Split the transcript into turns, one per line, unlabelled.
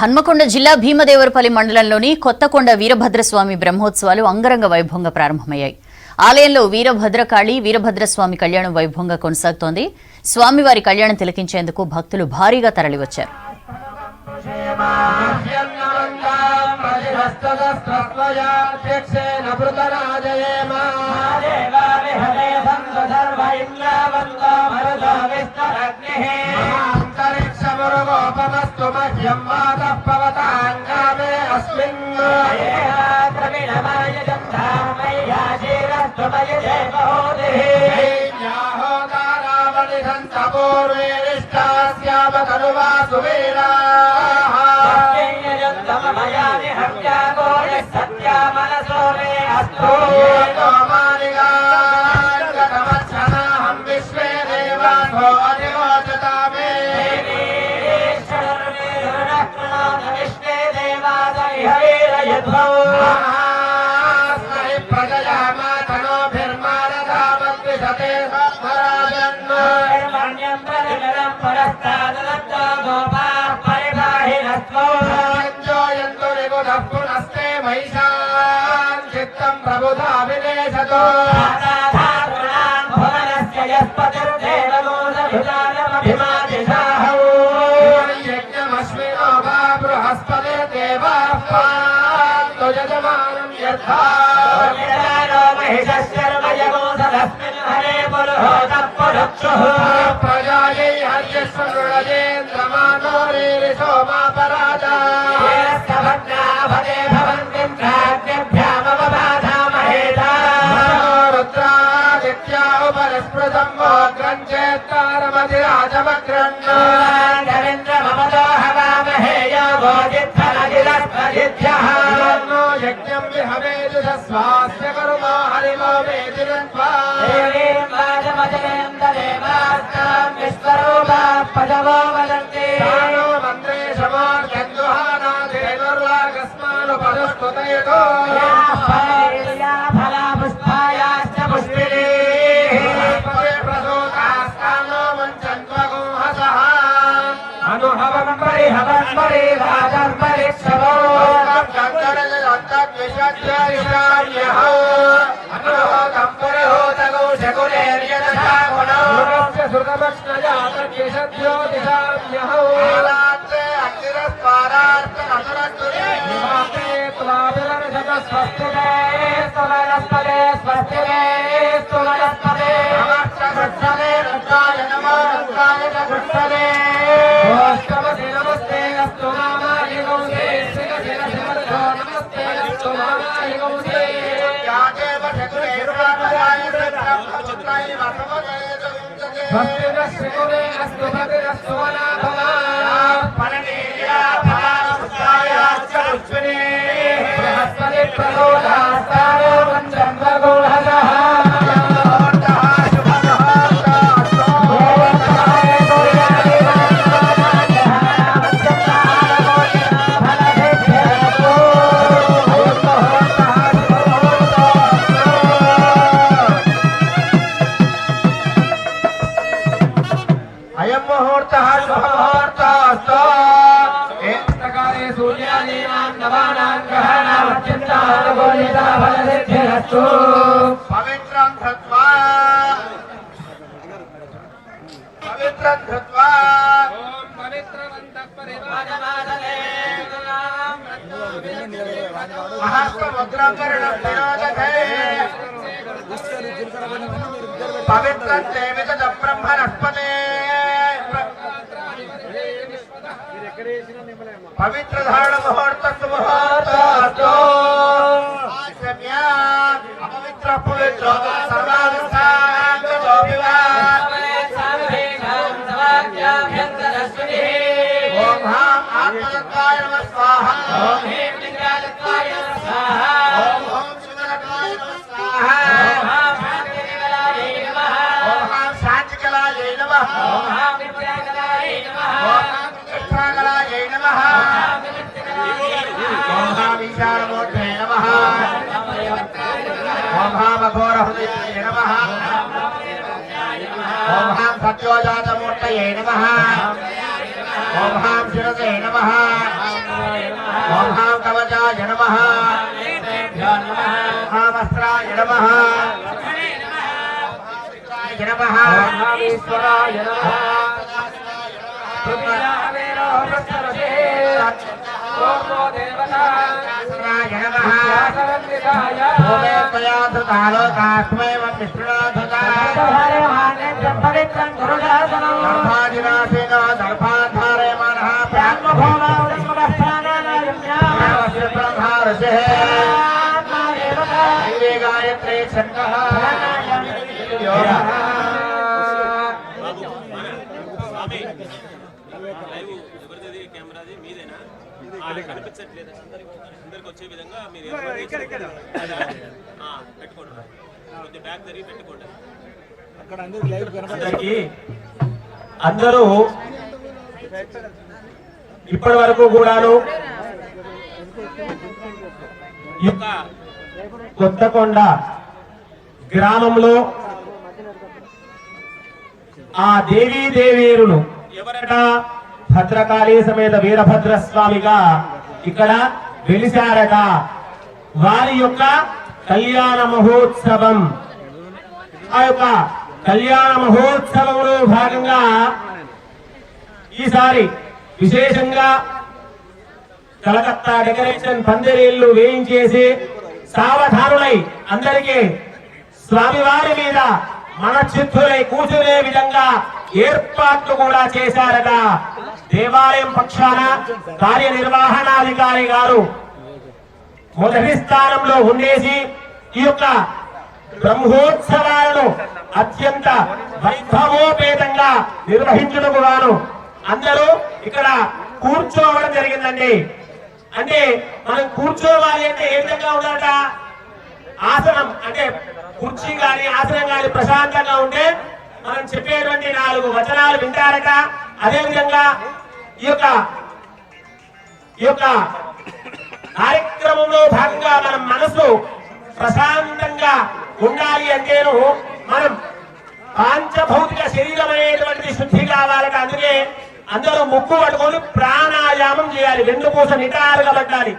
హన్మకొండ జిల్లా భీమదేవరపల్లి మండలంలోని కొత్తకొండ వీరభద్రస్వామి బ్రహ్మోత్సవాలు అంగరంగ వైభవంగా ప్రారంభమయ్యాయి. ఆలయంలో వీరభద్రకాళి వీరభద్రస్వామి కళ్యాణం వైభవంగా కొనసాగుతోంది. స్వామివారి కళ్యాణం తిలకించేందుకు భక్తులు భారీగా తరలివచ్చారు.
पवित्र धारण मुहूर्त अपवित्र पवित्र ओम हम आत्मदत्ताय नमः स्वाहा ओम हेम लिंगादत्ताय नमः स्वाहा ओम ओम सुंदरत्वाय नमः स्वाहा ओम हम शांतिकलाय नमः ओम हम शांतिकलाय नमः ओम हम विद्याकलाय नमः ओम हम कृष्णकलाय नमः ओम हम ईशानमूर्ते नमः ओम हम अघोरहृदयाय नमः ओम हम सत्योजातमूर्तये नमः ओम हम शिरसे नमः వస్త్రాయ నమః నమః ఈశ్వరాయ నమః తుమ్యావేరో ప్రసరతే ఓమో దేవతాయ నమః సర్వవిదాయ ఓమే పయాధృతాలో కాస్మేవ మిశ్రనాథకాయ పవిత్రం గురుదాసనం దర్భాదినాసేన దర్భాధారయమానః ప్రాణానాయమ్యావస్యప్రధారసే గాయత్రీ శంకః
అందరికి వచ్చే విధంగా మీరు పెట్టుకోండి కొద్ది బ్యాగ్ జరిగి పెట్టుకోండి అక్కడ అందరికి
అందరూ ఇప్పటి వరకు కూడాను కొత్తకొండ గ్రామంలో ఆ దేవీదేవేరులు ఎవరట భద్రకాళీ సమేత వీరభద్ర స్వామిగా ఇక్కడ వెలిశారట. వారి యొక్క కళ్యాణ మహోత్సవం, ఆ యొక్క కళ్యాణ మహోత్సవంలో భాగంగా ఈసారి విశేషంగా కలకత్తా డెకరేషన్ పందిరీళ్లు వేయించేసి సావధానులై అందరికీ స్వామివారి మీద మన చిత్తులై కూర్చునే విధంగా ఏర్పాట్లు కూడా చేశారట. దేవాలయం పక్షాన కార్యనిర్వహణాధికారి గారు మొదటి స్థానంలో ఉండేసి ఈ యొక్క బ్రహ్మోత్సవాలను అత్యంత వైభవోపేతంగా నిర్వహించుటకు గాను అందరూ ఇక్కడ కూర్చోవడం జరిగిందండి. అంటే మనం కూర్చోవాలి అంటే ఏ విధంగా ఉండాలట? ఆసనం అంటే కుర్చీ గాని ఆసనం గాని ప్రశాంతంగా ఉంటే మనం చెప్పేటువంటి 4 వచనాలు వింటారట. అదే విధంగా ఈ యొక్క కార్యక్రమంలో భాగంగా మన మనసు ప్రశాంతంగా ఉండాలి అంటేను మనం పాంచభౌతిక శరీరం అనేటువంటిది శుద్ధి కావాలట. అందుకే అందరూ ముక్కు పట్టుకొని ప్రాణాయామం చేయాలి, వెన్నుపూస నిటారుగా పట్టాలి.